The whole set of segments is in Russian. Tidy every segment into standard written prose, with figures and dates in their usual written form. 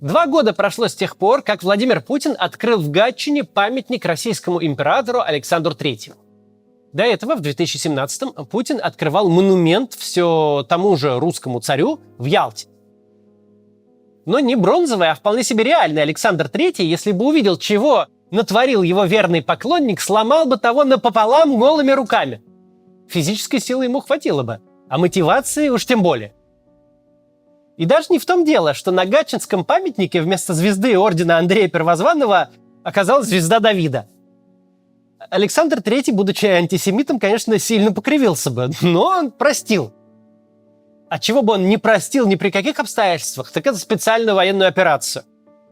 2 года прошло с тех пор, как Владимир Путин открыл в Гатчине памятник российскому императору Александру III. До этого, в 2017-м, Путин открывал монумент все тому же русскому царю в Ялте. Но не бронзовый, а вполне себе реальный Александр III, если бы увидел, чего натворил его верный поклонник, сломал бы того напополам голыми руками. Физической силы ему хватило бы, а мотивации уж тем более. И даже не в том дело, что на гатчинском памятнике вместо звезды ордена Андрея Первозванного оказалась звезда Давида. Александр III, будучи антисемитом, конечно, сильно покривился бы, но он простил. А чего бы он не простил ни при каких обстоятельствах, так это специальную военную операцию.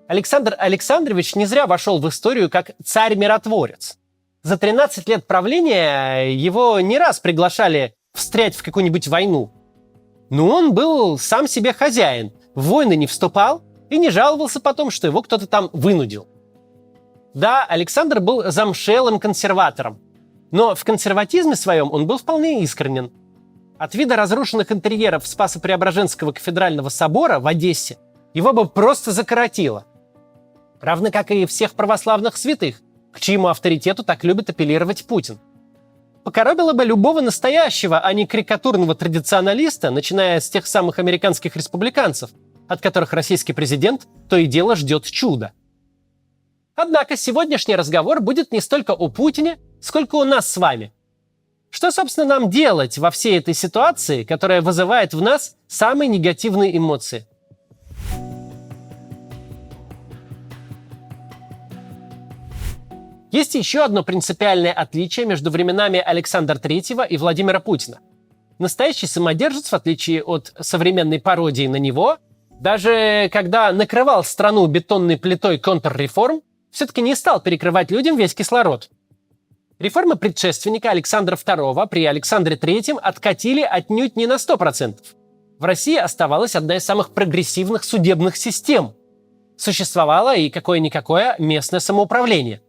Александр Александрович не зря вошел в историю как царь-миротворец. За 13 лет правления его не раз приглашали встрять в какую-нибудь войну. Но он был сам себе хозяин, в войны не вступал и не жаловался потом, что его кто-то там вынудил. Да, Александр был замшелым консерватором, но в консерватизме своем он был вполне искренен. От вида разрушенных интерьеров Спасо-Преображенского кафедрального собора в Одессе его бы просто закоротило. Равно как и всех православных святых, к чьему авторитету так любит апеллировать Путин. Покоробило бы любого настоящего, а не карикатурного традиционалиста, начиная с тех самых американских республиканцев, от которых российский президент то и дело ждет чуда. Однако сегодняшний разговор будет не столько о Путине, сколько о нас с вами. Что, собственно, нам делать во всей этой ситуации, которая вызывает в нас самые негативные эмоции? Есть еще одно принципиальное отличие между временами Александра III и Владимира Путина. Настоящий самодержец, в отличие от современной пародии на него, даже когда накрывал страну бетонной плитой контрреформ, все-таки не стал перекрывать людям весь кислород. Реформы предшественника Александра II при Александре III откатили отнюдь не на 100%. В России оставалась одна из самых прогрессивных судебных систем. Существовало и какое-никакое местное самоуправление.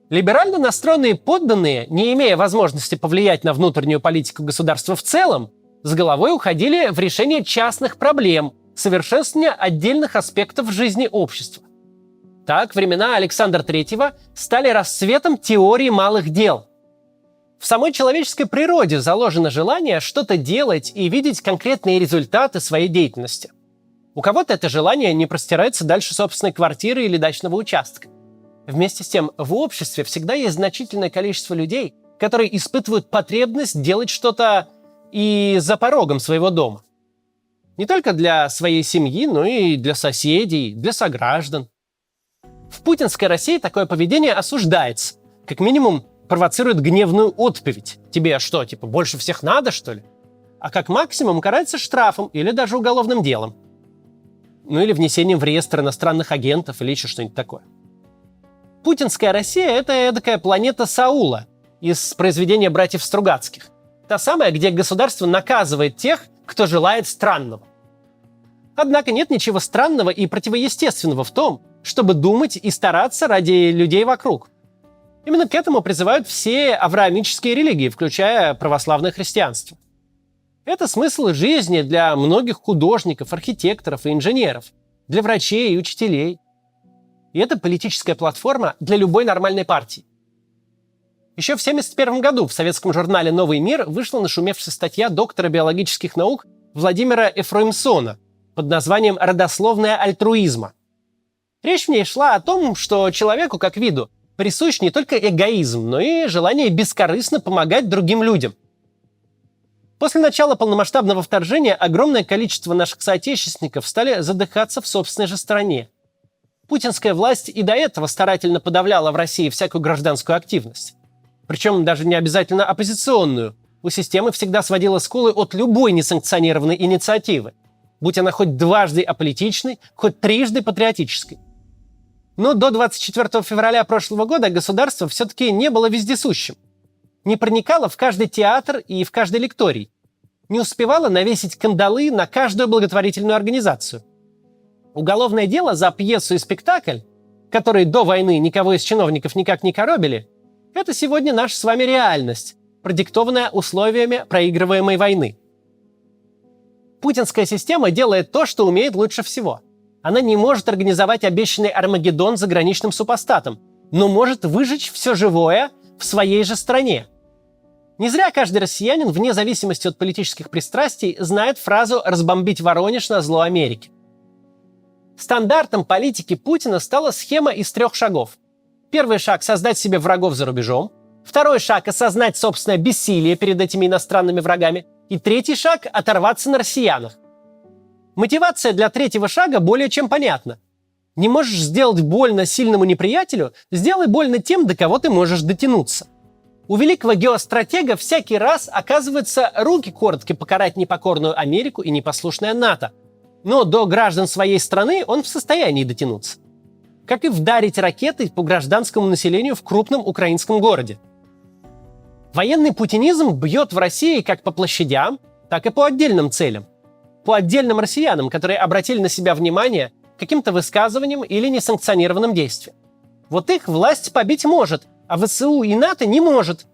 Либерально настроенные подданные, не имея возможности повлиять на внутреннюю политику государства в целом, с головой уходили в решение частных проблем, совершенствование отдельных аспектов жизни общества. Так, времена Александра III стали расцветом теории малых дел. В самой человеческой природе заложено желание что-то делать и видеть конкретные результаты своей деятельности. У кого-то это желание не простирается дальше собственной квартиры или дачного участка. Вместе с тем, в обществе всегда есть значительное количество людей, которые испытывают потребность делать что-то и за порогом своего дома. Не только для своей семьи, но и для соседей, для сограждан. В путинской России такое поведение осуждается. Как минимум, провоцирует гневную отповедь. Тебе что, больше всех надо, что ли? А как максимум карается штрафом или даже уголовным делом. Ну или внесением в реестр иностранных агентов или еще что-нибудь такое. Путинская Россия – это эдакая планета Саула из произведения братьев Стругацких. Та самая, где государство наказывает тех, кто желает странного. Однако нет ничего странного и противоестественного в том, чтобы думать и стараться ради людей вокруг. Именно к этому призывают все авраамические религии, включая православное христианство. Это смысл жизни для многих художников, архитекторов и инженеров, для врачей и учителей. И это политическая платформа для любой нормальной партии. Еще в 1971 году в советском журнале «Новый мир» вышла нашумевшая статья доктора биологических наук Владимира Эфроимсона под названием «Родословная альтруизма». Речь в ней шла о том, что человеку, как виду, присущ не только эгоизм, но и желание бескорыстно помогать другим людям. После начала полномасштабного вторжения огромное количество наших соотечественников стали задыхаться в собственной же стране. Путинская власть и до этого старательно подавляла в России всякую гражданскую активность. Причем даже не обязательно оппозиционную. У системы всегда сводила скулы от любой несанкционированной инициативы, будь она хоть дважды аполитичной, хоть трижды патриотической. Но до 24 февраля прошлого года государство все-таки не было вездесущим. Не проникало в каждый театр и в каждый лекторий. Не успевало навесить кандалы на каждую благотворительную организацию. Уголовное дело за пьесу и спектакль, которые до войны никого из чиновников никак не коробили, это сегодня наша с вами реальность, продиктованная условиями проигрываемой войны. Путинская система делает то, что умеет лучше всего. Она не может организовать обещанный Армагеддон заграничным супостатом, но может выжечь все живое в своей же стране. Не зря каждый россиянин, вне зависимости от политических пристрастий, знает фразу «разбомбить Воронеж на зло Америки». Стандартом политики Путина стала схема из 3 шагов. Первый шаг – создать себе врагов за рубежом. Второй шаг – осознать собственное бессилие перед этими иностранными врагами. И третий шаг – оторваться на россиянах. Мотивация для третьего шага более чем понятна. Не можешь сделать больно сильному неприятелю – сделай больно тем, до кого ты можешь дотянуться. У великого геостратега всякий раз оказываются руки коротко покарать непокорную Америку и непослушное НАТО. Но до граждан своей страны он в состоянии дотянуться. Как и вдарить ракетой по гражданскому населению в крупном украинском городе. Военный путинизм бьет в России как по площадям, так и по отдельным целям. По отдельным россиянам, которые обратили на себя внимание каким-то высказыванием или несанкционированным действием. Вот их власть побить может, а ВСУ и НАТО не может,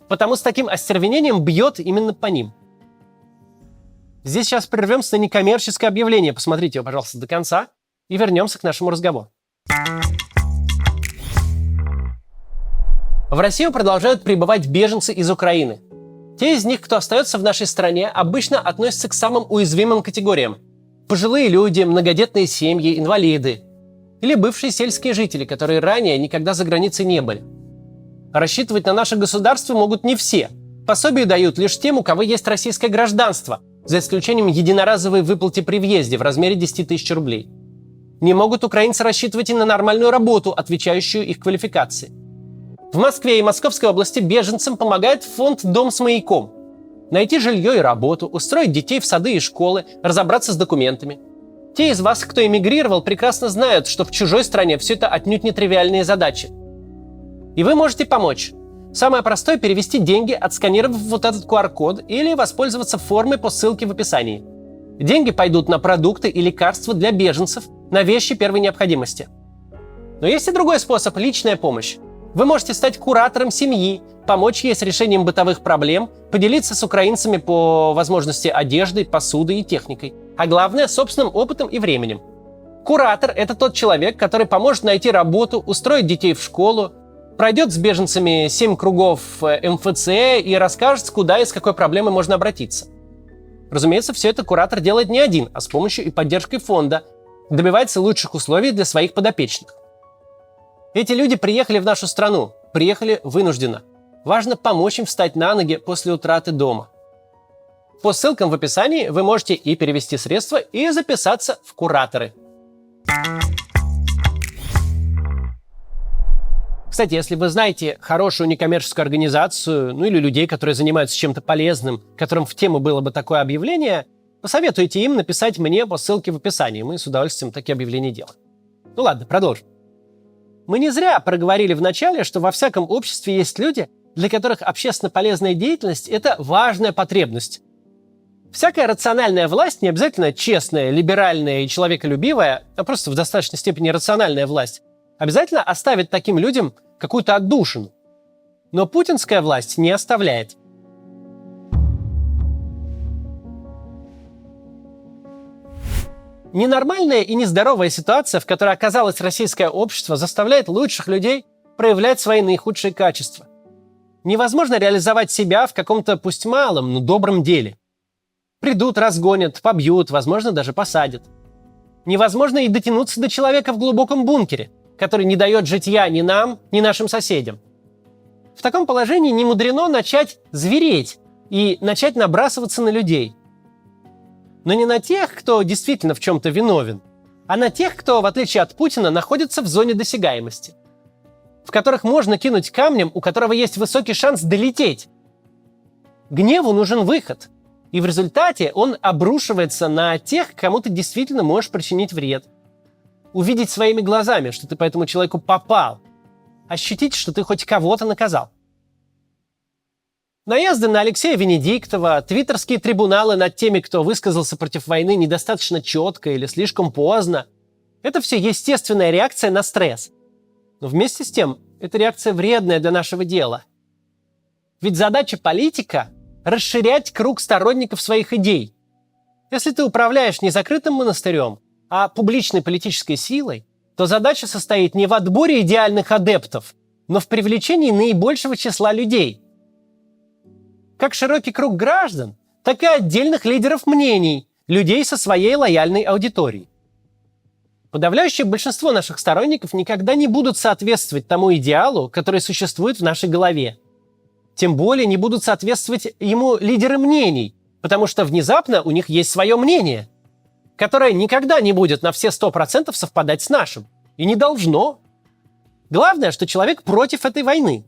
потому с таким остервенением бьет именно по ним. Здесь сейчас прервемся на некоммерческое объявление. Посмотрите его, пожалуйста, до конца и вернемся к нашему разговору. В Россию продолжают прибывать беженцы из Украины. Те из них, кто остается в нашей стране, обычно относятся к самым уязвимым категориям. Пожилые люди, многодетные семьи, инвалиды. Или бывшие сельские жители, которые ранее никогда за границей не были. Рассчитывать на наше государство могут не все. Пособие дают лишь тем, у кого есть российское гражданство, за исключением единоразовой выплаты при въезде в размере 10 тысяч рублей. Не могут украинцы рассчитывать и на нормальную работу, отвечающую их квалификации. В Москве и Московской области беженцам помогает фонд «Дом с маяком». Найти жилье и работу, устроить детей в сады и школы, разобраться с документами. Те из вас, кто эмигрировал, прекрасно знают, что в чужой стране все это отнюдь не тривиальные задачи. И вы можете помочь. Самое простое – перевести деньги, отсканировав вот этот QR-код или воспользоваться формой по ссылке в описании. Деньги пойдут на продукты и лекарства для беженцев, на вещи первой необходимости. Но есть и другой способ – личная помощь. Вы можете стать куратором семьи, помочь ей с решением бытовых проблем, поделиться с украинцами по возможности одеждой, посудой и техникой. А главное – собственным опытом и временем. Куратор – это тот человек, который поможет найти работу, устроить детей в школу, пройдет с беженцами 7 кругов МФЦ и расскажет, куда и с какой проблемой можно обратиться. Разумеется, все это куратор делает не один, а с помощью и поддержкой фонда, добивается лучших условий для своих подопечных. Эти люди приехали в нашу страну, приехали вынужденно. Важно помочь им встать на ноги после утраты дома. По ссылкам в описании вы можете и перевести средства, и записаться в кураторы. Кстати, если вы знаете хорошую некоммерческую организацию, ну или людей, которые занимаются чем-то полезным, которым в тему было бы такое объявление, посоветуйте им написать мне по ссылке в описании. Мы с удовольствием такие объявления делаем. Ну ладно, продолжим. Мы не зря проговорили в начале, что во всяком обществе есть люди, для которых общественно полезная деятельность – это важная потребность. Всякая рациональная власть, не обязательно честная, либеральная и человеколюбивая, а просто в достаточной степени рациональная власть, обязательно оставит таким людям какую-то отдушину. Но путинская власть не оставляет. Ненормальная и нездоровая ситуация, в которой оказалось российское общество, заставляет лучших людей проявлять свои наихудшие качества. Невозможно реализовать себя в каком-то, пусть малом, но добром деле. Придут, разгонят, побьют, возможно, даже посадят. Невозможно и дотянуться до человека в глубоком бункере, который не дает житья ни нам, ни нашим соседям. В таком положении не мудрено начать звереть и начать набрасываться на людей. Но не на тех, кто действительно в чем-то виновен, а на тех, кто, в отличие от Путина, находится в зоне досягаемости, в которых можно кинуть камнем, у которого есть высокий шанс долететь. Гневу нужен выход, и в результате он обрушивается на тех, кому ты действительно можешь причинить вред. Увидеть своими глазами, что ты по этому человеку попал. Ощутить, что ты хоть кого-то наказал. Наезды на Алексея Венедиктова, твиттерские трибуналы над теми, кто высказался против войны недостаточно четко или слишком поздно – это все естественная реакция на стресс. Но вместе с тем, эта реакция вредная для нашего дела. Ведь задача политика – расширять круг сторонников своих идей. Если ты управляешь не закрытым монастырем, а публичной политической силой, то задача состоит не в отборе идеальных адептов, но в привлечении наибольшего числа людей. Как широкий круг граждан, так и отдельных лидеров мнений, людей со своей лояльной аудиторией. Подавляющее большинство наших сторонников никогда не будут соответствовать тому идеалу, который существует в нашей голове. Тем более не будут соответствовать ему лидеры мнений, потому что внезапно у них есть свое мнение, которое никогда не будет на все 100% совпадать с нашим. И не должно. Главное, что человек против этой войны.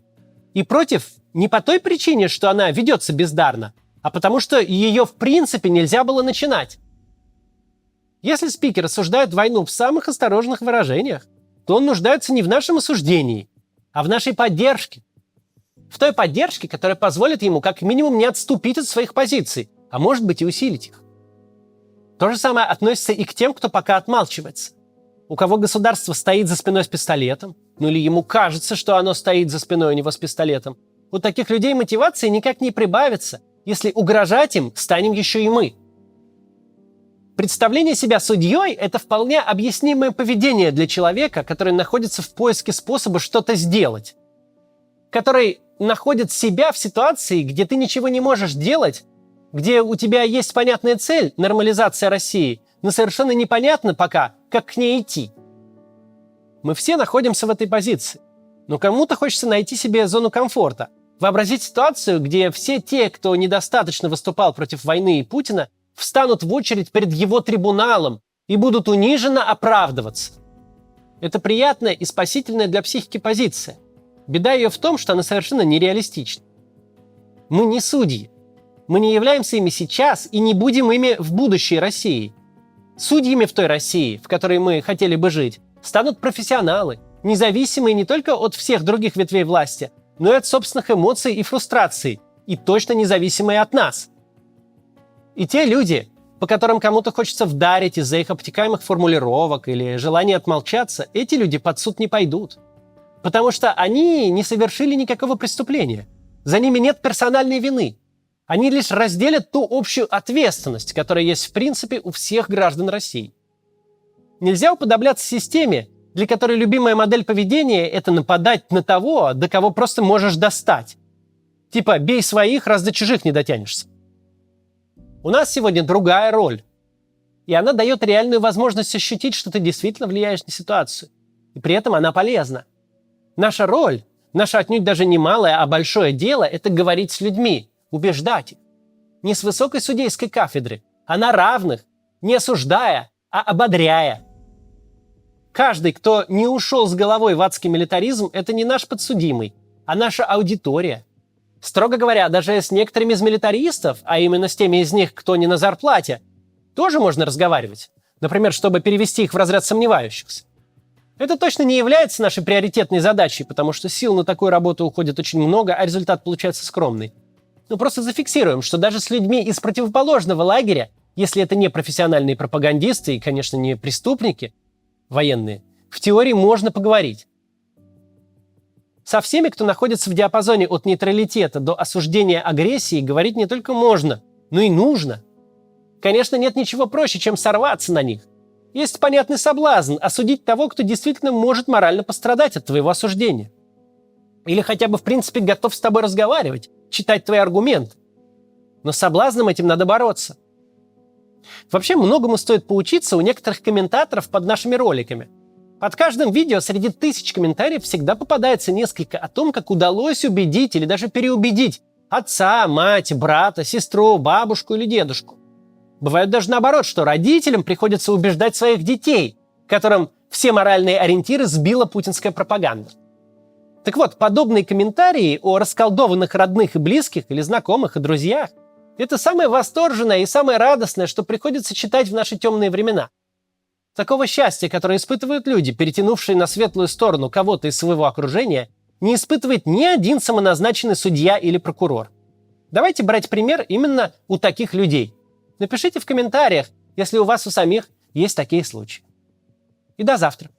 И против не по той причине, что она ведется бездарно, а потому что ее в принципе нельзя было начинать. Если спикер осуждает войну в самых осторожных выражениях, то он нуждается не в нашем осуждении, а в нашей поддержке. В той поддержке, которая позволит ему как минимум не отступить от своих позиций, а может быть и усилить их. То же самое относится и к тем, кто пока отмалчивается. У кого государство стоит за спиной с пистолетом, ну или ему кажется, что оно стоит за спиной у него с пистолетом, у таких людей мотивации никак не прибавится, если угрожать им станем еще и мы. Представление себя судьей – это вполне объяснимое поведение для человека, который находится в поиске способа что-то сделать, который находит себя в ситуации, где ты ничего не можешь делать, где у тебя есть понятная цель – нормализация России, но совершенно непонятно пока, как к ней идти. Мы все находимся в этой позиции. Но кому-то хочется найти себе зону комфорта, вообразить ситуацию, где все те, кто недостаточно выступал против войны и Путина, встанут в очередь перед его трибуналом и будут униженно оправдываться. Это приятная и спасительная для психики позиция. Беда ее в том, что она совершенно нереалистична. Мы не судьи. Мы не являемся ими сейчас и не будем ими в будущей России. Судьями в той России, в которой мы хотели бы жить, станут профессионалы, независимые не только от всех других ветвей власти, но и от собственных эмоций и фрустраций, и точно независимые от нас. И те люди, по которым кому-то хочется вдарить из-за их обтекаемых формулировок или желания отмолчаться, эти люди под суд не пойдут. Потому что они не совершили никакого преступления. За ними нет персональной вины. Они лишь разделят ту общую ответственность, которая есть в принципе у всех граждан России. Нельзя уподобляться системе, для которой любимая модель поведения – это нападать на того, до кого просто можешь достать. Типа «бей своих, раз до чужих не дотянешься». У нас сегодня другая роль. И она дает реальную возможность ощутить, что ты действительно влияешь на ситуацию. И при этом она полезна. Наша роль, наше отнюдь даже не малое, а большое дело – это говорить с людьми, убеждать их. Не с высокой судейской кафедры, а на равных, не осуждая, а ободряя. Каждый, кто не ушел с головой в адский милитаризм, это не наш подсудимый, а наша аудитория. Строго говоря, даже с некоторыми из милитаристов, а именно с теми из них, кто не на зарплате, тоже можно разговаривать. Например, чтобы перевести их в разряд сомневающихся. Это точно не является нашей приоритетной задачей, потому что сил на такую работу уходит очень много, а результат получается скромный. Но просто зафиксируем, что даже с людьми из противоположного лагеря, если это не профессиональные пропагандисты и, конечно, не преступники военные, в теории можно поговорить. Со всеми, кто находится в диапазоне от нейтралитета до осуждения агрессии, говорить не только можно, но и нужно. Конечно, нет ничего проще, чем сорваться на них. Есть понятный соблазн осудить того, кто действительно может морально пострадать от твоего осуждения. Или хотя бы в принципе готов с тобой разговаривать, читать твои аргументы. Но с соблазном этим надо бороться. Вообще, многому стоит поучиться у некоторых комментаторов под нашими роликами. Под каждым видео среди тысяч комментариев всегда попадается несколько о том, как удалось убедить или даже переубедить отца, мать, брата, сестру, бабушку или дедушку. Бывает даже наоборот, что родителям приходится убеждать своих детей, которым все моральные ориентиры сбила путинская пропаганда. Так вот, подобные комментарии о расколдованных родных и близких или знакомых и друзьях – это самое восторженное и самое радостное, что приходится читать в наши темные времена. Такого счастья, которое испытывают люди, перетянувшие на светлую сторону кого-то из своего окружения, не испытывает ни один самоназначенный судья или прокурор. Давайте брать пример именно у таких людей. Напишите в комментариях, если у вас у самих есть такие случаи. И до завтра.